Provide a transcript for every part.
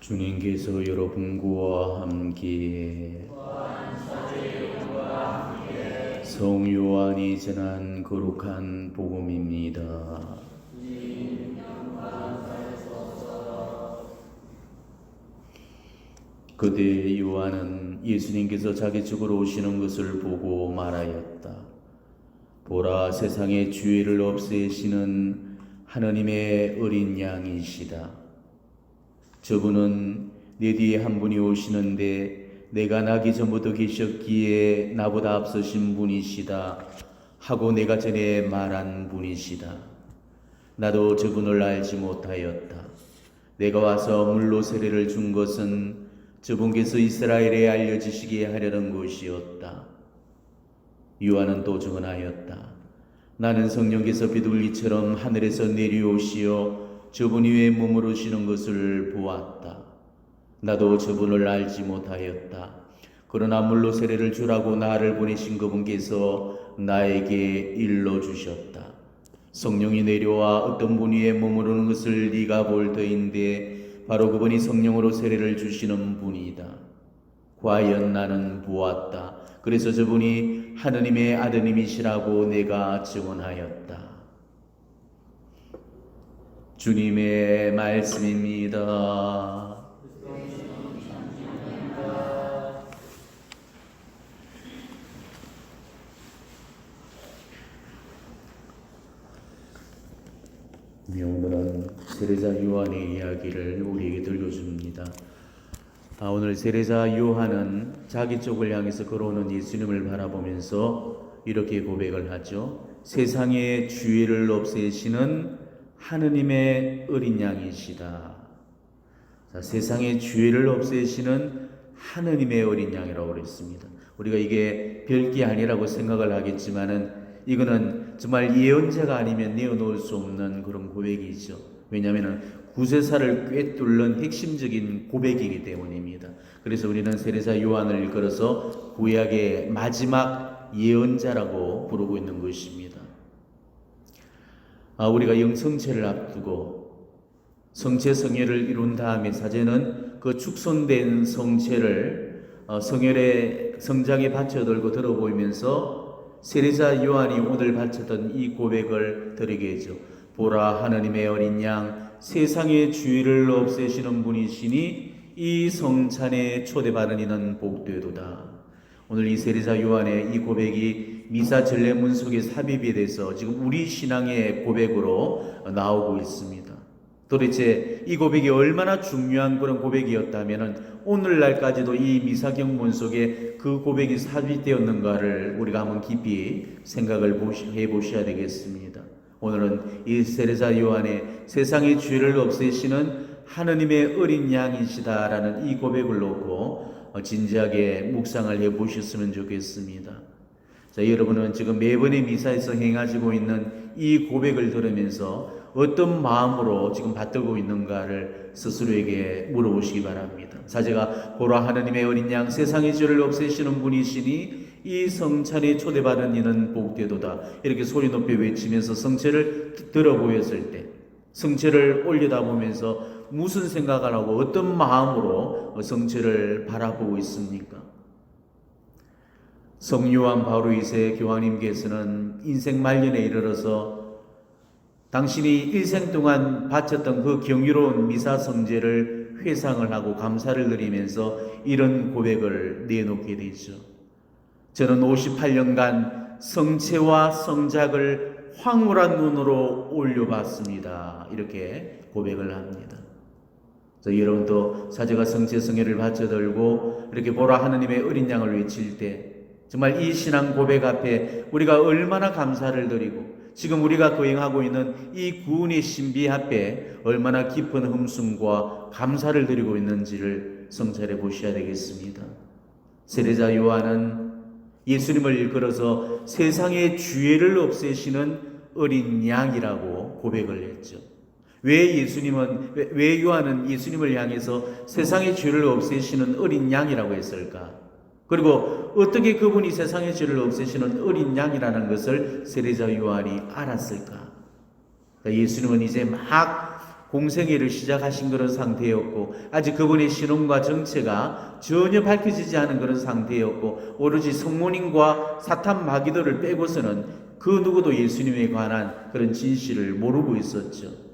주님께서 여러분과 함께 성 요한이 전한 거룩한 복음입니다. 그때 요한은 예수님께서 자기 쪽으로 오시는 것을 보고 말하였다. 보라, 세상의 죄를 없애시는 하느님의 어린 양이시다. 저분은 내 뒤에 한 분이 오시는데 내가 나기 전부터 계셨기에 나보다 앞서신 분이시다 하고 내가 전에 말한 분이시다. 나도 저분을 알지 못하였다. 내가 와서 물로 세례를 준 것은 저분께서 이스라엘에 알려지시게 하려는 것이었다. 요한은 또 증언하였다. 나는 성령께서 비둘기처럼 하늘에서 내려오시어 저분 위에 머무르시는 것을 보았다. 나도 저분을 알지 못하였다. 그러나 물로 세례를 주라고 나를 보내신 그분께서 나에게 일러주셨다. 성령이 내려와 어떤 분 위에 머무르는 것을 네가 볼 터인데 바로 그분이 성령으로 세례를 주시는 분이다. 과연 나는 보았다. 그래서 저분이 하느님의 아드님이시라고 내가 증언하였다. 주님의 말씀입니다. 오늘은 세례자 요한의 이야기를 우리에게 들려줍니다. 오늘 세례자 요한은 자기 쪽을 향해서 걸어오는 예수님을 바라보면서 이렇게 고백을 하죠. 세상의 죄를 없애시는 하느님의 어린 양이시다. 자, 세상의 죄를 없애시는 하느님의 어린 양이라고 그랬습니다. 우리가 이게 별게 아니라고 생각을 하겠지만은 이거는 정말 예언자가 아니면 내어놓을 수 없는 그런 고백이죠. 왜냐하면 구세사를 꿰뚫는 핵심적인 고백이기 때문입니다. 그래서 우리는 세례자 요한을 일컬어서 구약의 마지막 예언자라고 부르고 있는 것입니다. 우리가 영성체를 앞두고 성체 성회를 이룬 다음에 사제는 그 축손된 성체를 성장에 받쳐 들고 들어보이면서 세례자 요한이 오늘 바쳤던 이 고백을 드리게 하죠. 보라, 하느님의 어린 양, 세상의 죄를 없애시는 분이시니 이 성찬에 초대받은 이는 복되도다. 오늘 이 세례자 요한의 이 고백이 미사 전례문 속의 삽입이 돼서 지금 우리 신앙의 고백으로 나오고 있습니다. 도대체 이 고백이 얼마나 중요한 그런 고백이었다면 오늘날까지도 이 미사경문 속에 그 고백이 삽입되었는가를 우리가 한번 깊이 생각을 해보셔야 되겠습니다. 오늘은 이 세례자 요한의 세상의 죄를 없애시는 하느님의 어린 양이시다라는 이 고백을 놓고 진지하게 묵상을 해보셨으면 좋겠습니다. 자, 여러분은 지금 매번의 미사에서 행하시고 있는 이 고백을 들으면서 어떤 마음으로 지금 받들고 있는가를 스스로에게 물어보시기 바랍니다. 사제가 보라, 하느님의 어린 양, 세상의 죄를 없애시는 분이시니 이 성찬에 초대받은 이는 복되도다. 이렇게 소리 높이 외치면서 성체를 들어보였을 때, 성체를 올려다 보면서 무슨 생각을 하고 어떤 마음으로 성체를 바라보고 있습니까? 성요한 바오로 2세 교황님께서는 인생 말년에 이르러서 당신이 일생 동안 바쳤던 그 경이로운 미사 성제를 회상을 하고 감사를 드리면서 이런 고백을 내놓게 되죠. 저는 58년간 성체와 성작을 황홀한 눈으로 올려봤습니다. 이렇게 고백을 합니다. 여러분도 사제가 성체 성회를 바쳐들고 이렇게 보라, 하느님의 어린 양을 외칠 때 정말 이 신앙 고백 앞에 우리가 얼마나 감사를 드리고 지금 우리가 거행하고 있는 이 구원의 신비 앞에 얼마나 깊은 흠숭과 감사를 드리고 있는지를 성찰해 보셔야 되겠습니다. 세례자 요한은 예수님을 일컬어서 세상의 죄를 없애시는 어린 양이라고 고백을 했죠. 왜 요한은 예수님을 향해서 세상의 죄를 없애시는 어린 양이라고 했을까? 그리고 어떻게 그분이 세상의 죄를 없애시는 어린 양이라는 것을 세례자 요한이 알았을까? 예수님은 이제 막 공생애를 시작하신 그런 상태였고, 아직 그분의 신원과 정체가 전혀 밝혀지지 않은 그런 상태였고, 오로지 성모님과 사탄 마귀들을 빼고서는 그 누구도 예수님에 관한 그런 진실을 모르고 있었죠.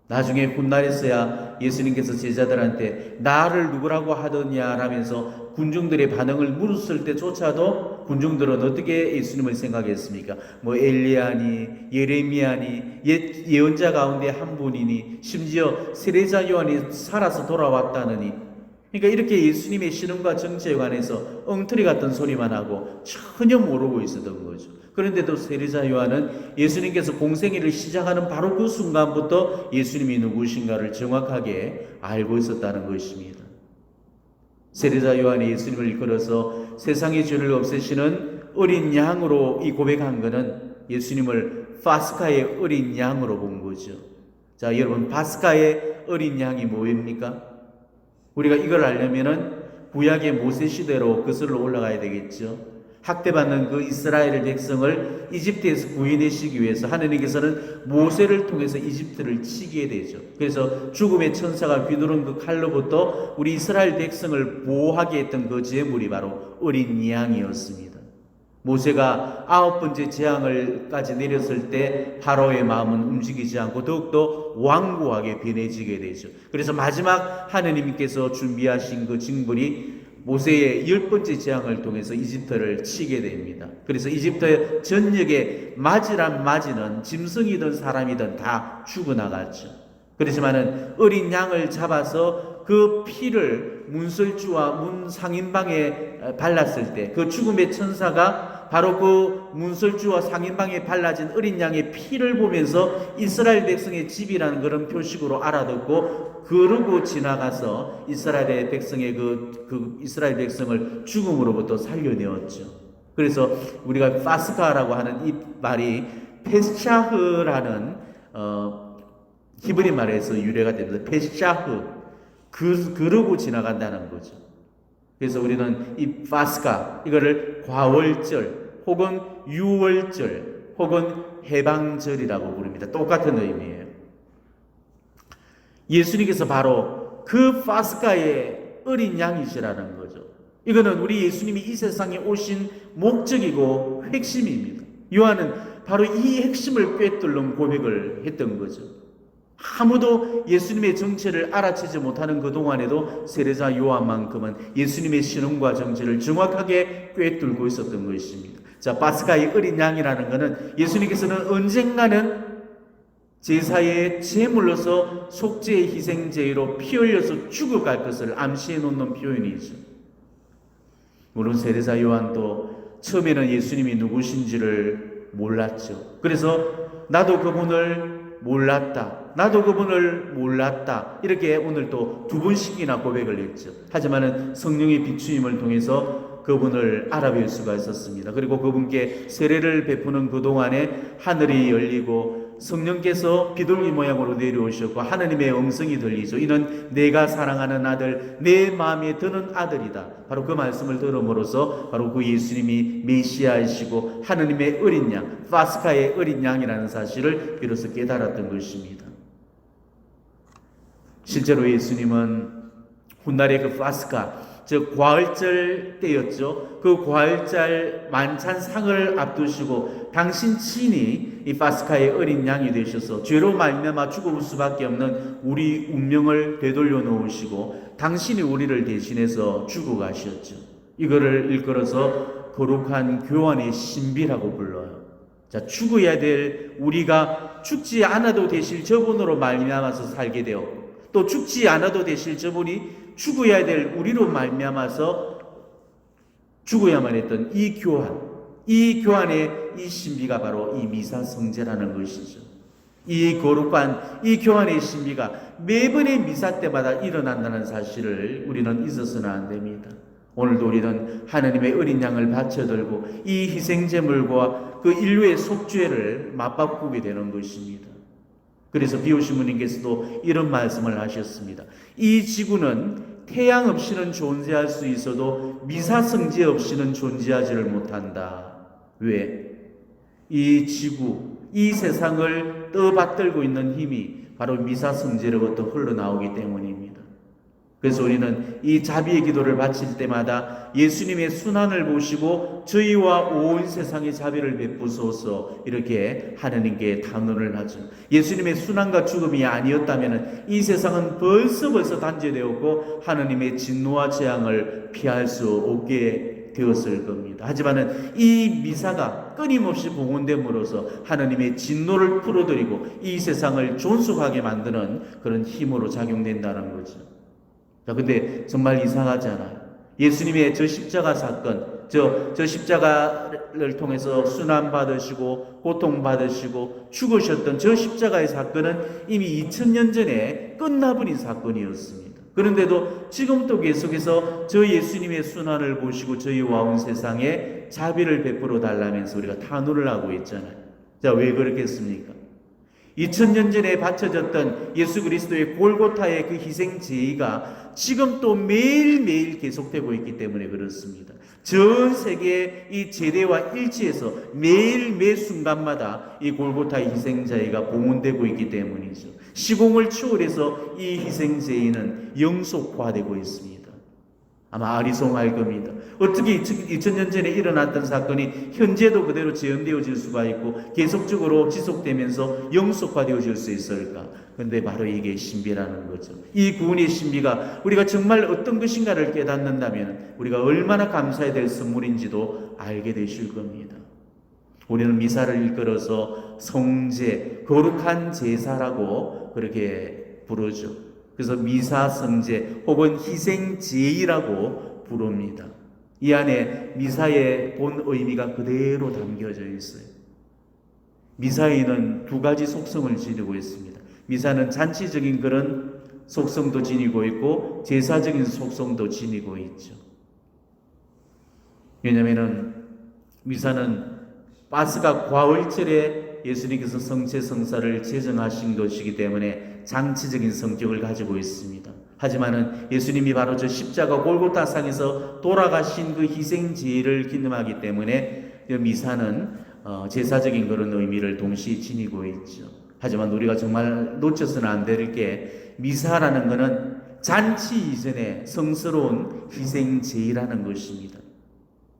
나중에 훗날에서야 예수님께서 제자들한테 나를 누구라고 하더냐라면서 군중들의 반응을 물었을 때조차도 군중들은 어떻게 예수님을 생각했습니까? 뭐 엘리야니 예레미야니 예언자 가운데 한 분이니 심지어 세례자 요한이 살아서 돌아왔다느니, 그러니까 이렇게 예수님의 신원과 정체에 관해서 엉터리 같은 소리만 하고 전혀 모르고 있었던 거죠. 그런데도 세례자 요한은 예수님께서 공생애를 시작하는 바로 그 순간부터 예수님이 누구신가를 정확하게 알고 있었다는 것입니다. 세례자 요한이 예수님을 이끌어서 세상의 죄를 없애시는 어린 양으로 이 고백한 것은 예수님을 파스카의 어린 양으로 본 거죠. 자, 여러분, 파스카의 어린 양이 뭐입니까? 우리가 이걸 알려면은 구약의 모세 시대로 거슬러 올라가야 되겠죠. 학대받는 그 이스라엘 백성을 이집트에서 구해내시기 위해서 하느님께서는 모세를 통해서 이집트를 치게 되죠. 그래서 죽음의 천사가 휘두른 그 칼로부터 우리 이스라엘 백성을 보호하게 했던 그 제물이 바로 어린 양이었습니다. 모세가 9번째 재앙을까지 내렸을 때 파로의 마음은 움직이지 않고 더욱더 완고하게 변해지게 되죠. 그래서 마지막 하느님께서 준비하신 그 징벌이 모세의 10번째 재앙을 통해서 이집트를 치게 됩니다. 그래서 이집트의 전역에 맞이란 맞이는 짐승이든 사람이든 다 죽어나갔죠. 그렇지만은 어린 양을 잡아서 그 피를 문설주와 문 상인방에 발랐을 때 그 죽음의 천사가 바로 그 문설주와 상인방에 발라진 어린 양의 피를 보면서 이스라엘 백성의 집이라는 그런 표식으로 알아듣고 그러고 지나가서 이스라엘 백성의 그 이스라엘 백성을 죽음으로부터 살려내었죠. 그래서 우리가 파스카라고 하는 이 말이 페샤흐라는 히브리 말에서 유래가 됩니다. 페샤흐, 그러고 지나간다는 거죠. 그래서 우리는 이 파스카, 이거를 과월절 혹은 유월절 혹은 해방절이라고 부릅니다. 똑같은 의미예요. 예수님께서 바로 그 파스카의 어린 양이시라는 거죠. 이거는 우리 예수님이 이 세상에 오신 목적이고 핵심입니다. 요한은 바로 이 핵심을 꿰뚫는 고백을 했던 거죠. 아무도 예수님의 정체를 알아채지 못하는 그동안에도 세례자 요한만큼은 예수님의 신원과 정체를 정확하게 꿰뚫고 있었던 것입니다. 자, 파스카의 어린 양이라는 것은 예수님께서는 언젠가는 제사의 제물로서 속죄의 희생제로 피 흘려서 죽어갈 것을 암시해 놓는 표현이죠. 물론 세례자 요한도 처음에는 예수님이 누구신지를 몰랐죠. 그래서 나도 그분을 몰랐다. 이렇게 오늘 또 2번씩이나 고백을 했죠. 하지만은 성령의 비추임을 통해서 그분을 알아뵐 수가 있었습니다. 그리고 그분께 세례를 베푸는 그동안에 하늘이 열리고 성령께서 비둘기 모양으로 내려오셨고 하나님의 음성이 들리죠. 이는 내가 사랑하는 아들, 내 마음에 드는 아들이다. 바로 그 말씀을 들음으로써 바로 그 예수님이 메시아이시고 하나님의 어린 양, 파스카의 어린 양이라는 사실을 비로소 깨달았던 것입니다. 실제로 예수님은 훗날의 그 파스카, 즉 과일절 때였죠. 그 과일절 만찬상을 앞두시고 당신 친히 이 파스카의 어린 양이 되셔서 죄로 말미암아 죽을 수밖에 없는 우리 운명을 되돌려 놓으시고 당신이 우리를 대신해서 죽어가셨죠. 이거를 일컬어서 거룩한 교환의 신비라고 불러요. 자, 죽어야 될 우리가 죽지 않아도 되실 저분으로 말미암아서 살게 되었고 또 죽지 않아도 되실 저분이 죽어야 될 우리로 말미암아서 죽어야만 했던 이 교환의 이 신비가 바로 이 미사성제라는 것이죠. 이 거룩한 이 교환의 신비가 매번의 미사 때마다 일어난다는 사실을 우리는 잊어서는 안 됩니다. 오늘도 우리는 하나님의 어린 양을 바쳐들고 이 희생제물과 그 인류의 속죄를 맞바꾸게 되는 것입니다. 그래서 비오시모님께서도 이런 말씀을 하셨습니다. 이 지구는 태양 없이는 존재할 수 있어도 미사성제 없이는 존재하지를 못한다. 왜? 이 지구, 이 세상을 떠받들고 있는 힘이 바로 미사 성제로부터 흘러나오기 때문입니다. 그래서 우리는 이 자비의 기도를 바칠 때마다 예수님의 순환을 보시고 저희와 온 세상에 자비를 베푸소서 이렇게 하나님께 단언을 하죠. 예수님의 순환과 죽음이 아니었다면 이 세상은 벌써 단죄되었고 하나님의 진노와 재앙을 피할 수 없게 되었을 겁니다. 하지만 이 미사가 끊임없이 봉헌됨으로써 하나님의 진노를 풀어드리고 이 세상을 존속하게 만드는 그런 힘으로 작용된다는 거죠. 자, 근데 정말 이상하지 않아요? 예수님의 저 십자가 사건, 저 십자가를 통해서 순환받으시고 고통받으시고 죽으셨던 저 십자가의 사건은 이미 2000년 전에 끝나버린 사건이었습니다. 그런데도 지금도 계속해서 저 예수님의 순환을 보시고 저희와 온 세상에 자비를 베풀어 달라면서 우리가 탄원을 하고 있잖아요. 자, 왜 그렇겠습니까? 2000년 전에 바쳐졌던 예수 그리스도의 골고타의 그 희생 제의가 지금 또 매일매일 계속되고 있기 때문에 그렇습니다. 전 세계의 이 제대와 일치해서 매일 매 순간마다 이 골고타의 희생 제의가 봉헌되고 있기 때문이죠. 시공을 초월해서 이 희생 제의는 영속화되고 있습니다. 아마 아리송할 겁니다. 어떻게 2000년 전에 일어났던 사건이 현재도 그대로 재현되어질 수가 있고 계속적으로 지속되면서 영속화되어질 수 있을까? 그런데 바로 이게 신비라는 거죠. 이 구원의 신비가 우리가 정말 어떤 것인가를 깨닫는다면 우리가 얼마나 감사해야 될 선물인지도 알게 되실 겁니다. 우리는 미사를 일컬어서 성제, 거룩한 제사라고 그렇게 부르죠. 그래서 미사 성제 혹은 희생 제의라고 부릅니다. 이 안에 미사의 본 의미가 그대로 담겨져 있어요. 미사에는 두 가지 속성을 지니고 있습니다. 미사는 잔치적인 그런 속성도 지니고 있고 제사적인 속성도 지니고 있죠. 왜냐하면 미사는 파스가 과월절에 예수님께서 성체 성사를 제정하신 것이기 때문에 장치적인 성격을 가지고 있습니다. 하지만은 예수님이 바로 저 십자가 골고타상에서 돌아가신 그 희생제를 기념하기 때문에 미사는 제사적인 그런 의미를 동시에 지니고 있죠. 하지만 우리가 정말 놓쳐서는 안 될 게 미사라는 것은 잔치 이전에 성스러운 희생제라는 것입니다.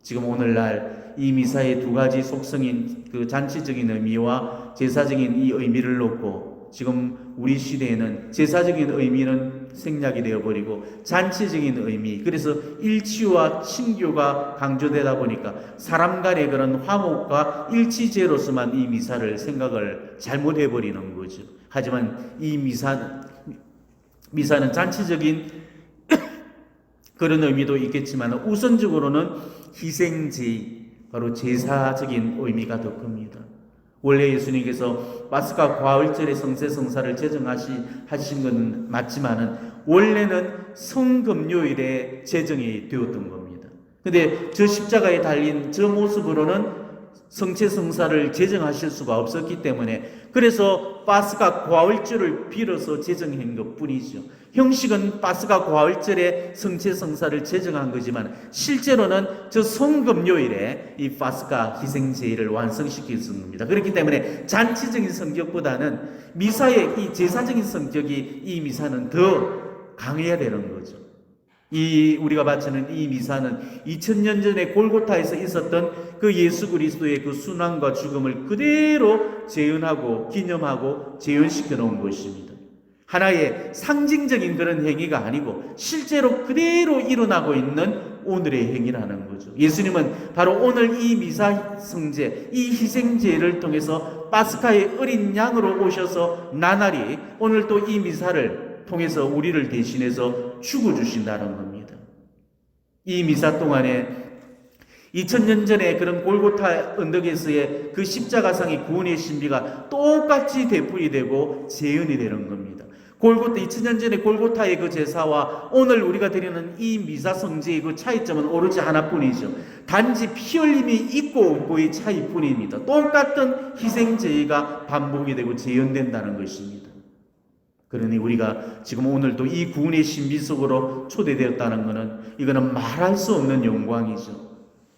지금 오늘날 이 미사의 두 가지 속성인 그 잔치적인 의미와 제사적인 이 의미를 놓고 지금 우리 시대에는 제사적인 의미는 생략이 되어버리고 잔치적인 의미, 그래서 일치와 친교가 강조되다 보니까 사람 간의 그런 화목과 일치제로서만 이 미사를 생각을 잘못해버리는 거죠. 하지만 이 미사는 잔치적인 그런 의미도 있겠지만 우선적으로는 희생제의, 바로 제사적인 의미가 더 큽니다. 원래 예수님께서 파스카 과일절에 성세성사를 제정하신 건 맞지만은 원래는 성금요일에 제정이 되었던 겁니다. 근데 저 십자가에 달린 저 모습으로는 성체성사를 제정하실 수가 없었기 때문에 그래서 파스카 과일절을 빌어서 제정한 것뿐이죠. 형식은 파스카 과일절에 성체성사를 제정한 거지만 실제로는 저 성금요일에 이 파스카 희생제를 완성시켰습니다. 그렇기 때문에 잔치적인 성격보다는 미사의 이 제사적인 성격이 이 미사는 더 강해야 되는 거죠. 우리가 바치는 이 미사는 2000년 전에 골고타에서 있었던 그 예수 그리스도의 그 순환과 죽음을 그대로 재현하고 기념하고 재현시켜 놓은 것입니다. 하나의 상징적인 그런 행위가 아니고 실제로 그대로 일어나고 있는 오늘의 행위라는 거죠. 예수님은 바로 오늘 이 미사 성제, 이 희생제를 통해서 파스카의 어린 양으로 오셔서 나날이 오늘 또 이 미사를 통해서 우리를 대신해서 죽어주신다는 겁니다. 이 미사 동안에 2000년 전에 그런 골고타 언덕에서의 그 십자가상의 구원의 신비가 똑같이 되풀이 되고 재현이 되는 겁니다. 2000년 전에 골고타의 그 제사와 오늘 우리가 드리는 이 미사 성제의 그 차이점은 오로지 하나뿐이죠. 단지 피 흘림이 있고 없고의 차이뿐입니다. 똑같은 희생제가 반복이 되고 재현된다는 것입니다. 그러니 우리가 지금 오늘도 이 구원의 신비 속으로 초대되었다는 것은 이거는 말할 수 없는 영광이죠.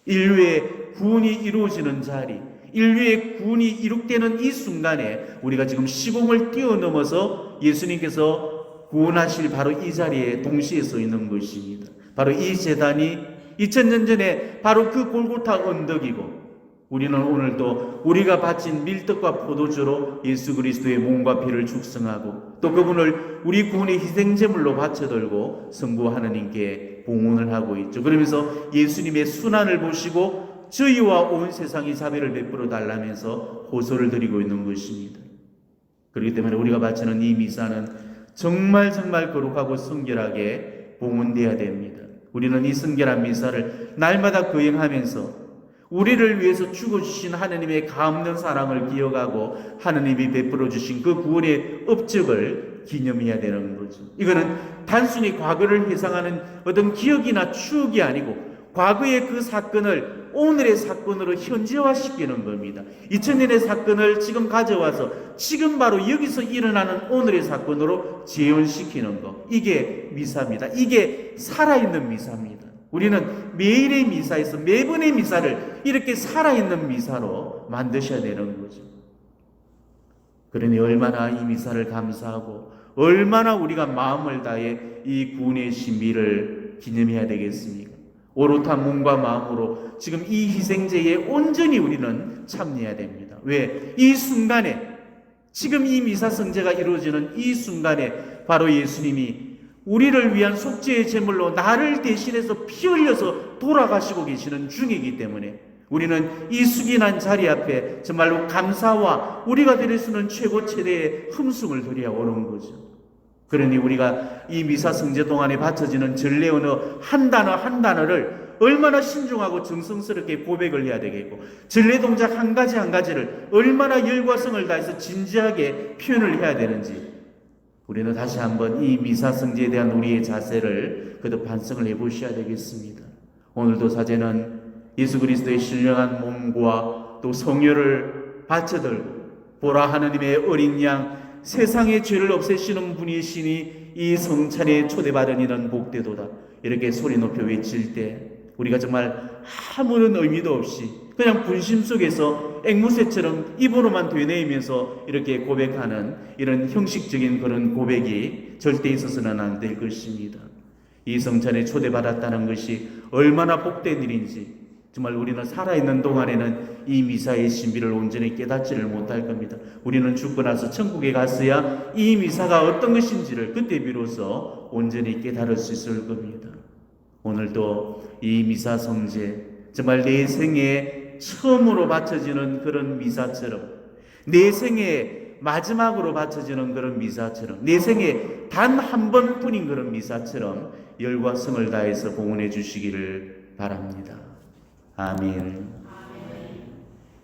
인류의 구원이 이루어지는 자리, 인류의 구원이 이룩되는 이 순간에 우리가 지금 시공을 뛰어넘어서 예수님께서 구원하실 바로 이 자리에 동시에 서 있는 것입니다. 바로 이 제단이 2000년 전에 바로 그 골고타 언덕이고, 우리는 오늘도 우리가 바친 밀떡과 포도주로 예수 그리스도의 몸과 피를 축성하고 또 그분을 우리 구원의 희생제물로 바쳐들고 성부 하나님께 봉헌을 하고 있죠. 그러면서 예수님의 순환을 보시고 저희와 온 세상이 자비를 베풀어 달라면서 호소를 드리고 있는 것입니다. 그렇기 때문에 우리가 바치는 이 미사는 정말 거룩하고 성결하게 봉헌되어야 됩니다. 우리는 이 성결한 미사를 날마다 거행하면서 우리를 위해서 죽어주신 하나님의 가없는 사랑을 기억하고 하나님이 베풀어 주신 그 구원의 업적을 기념해야 되는 거죠. 이거는 단순히 과거를 회상하는 어떤 기억이나 추억이 아니고 과거의 그 사건을 오늘의 사건으로 현재화시키는 겁니다. 2000년의 사건을 지금 가져와서 지금 바로 여기서 일어나는 오늘의 사건으로 재현시키는 것, 이게 미사입니다. 이게 살아있는 미사입니다. 우리는 매일의 미사에서 매번의 미사를 이렇게 살아있는 미사로 만드셔야 되는 거죠. 그러니 얼마나 이 미사를 감사하고 얼마나 우리가 마음을 다해 이 구원의 신비를 기념해야 되겠습니까? 오롯한 몸과 마음으로 지금 이 희생제에 온전히 우리는 참여해야 됩니다. 왜? 이 순간에, 지금 이 미사 성제가 이루어지는 이 순간에 바로 예수님이 우리를 위한 속죄의 제물로 나를 대신해서 피 흘려서 돌아가시고 계시는 중이기 때문에 우리는 이 숙인한 자리 앞에 정말로 감사와 우리가 드릴 수 있는 최고 최대의 흠숭을 드려야 오는 거죠. 그러니 우리가 이 미사 성제 동안에 바쳐지는 전례 언어 한 단어 한 단어를 얼마나 신중하고 정성스럽게 고백을 해야 되겠고, 전례 동작 한 가지 한 가지를 얼마나 열과 성을 다해서 진지하게 표현을 해야 되는지, 우리는 다시 한번 이 미사 성제에 대한 우리의 자세를 그도 반성을 해보셔야 되겠습니다. 오늘도 사제는 예수 그리스도의 신령한 몸과 또 성혈을 바쳐들고 보라 하나님의 어린 양 세상의 죄를 없애시는 분이시니 이 성찬에 초대받은 이는 복되도다, 이렇게 소리 높여 외칠 때 우리가 정말 아무런 의미도 없이 그냥 분심 속에서 앵무새처럼 입으로만 되뇌이면서 이렇게 고백하는 이런 형식적인 그런 고백이 절대 있어서는 안 될 것입니다. 이 성찬에 초대받았다는 것이 얼마나 복된 일인지 정말 우리는 살아있는 동안에는 이 미사의 신비를 온전히 깨닫지를 못할 겁니다. 우리는 죽고 나서 천국에 갔어야 이 미사가 어떤 것인지를 그때 비로소 온전히 깨달을 수 있을 겁니다. 오늘도 이 미사 성제, 정말 내 생에 처음으로 바쳐지는 그런 미사처럼, 내 생에 마지막으로 바쳐지는 그런 미사처럼, 내 생에 단 한 번뿐인 그런 미사처럼 열과 성을 다해서 봉헌해 주시기를 바랍니다. 아멘.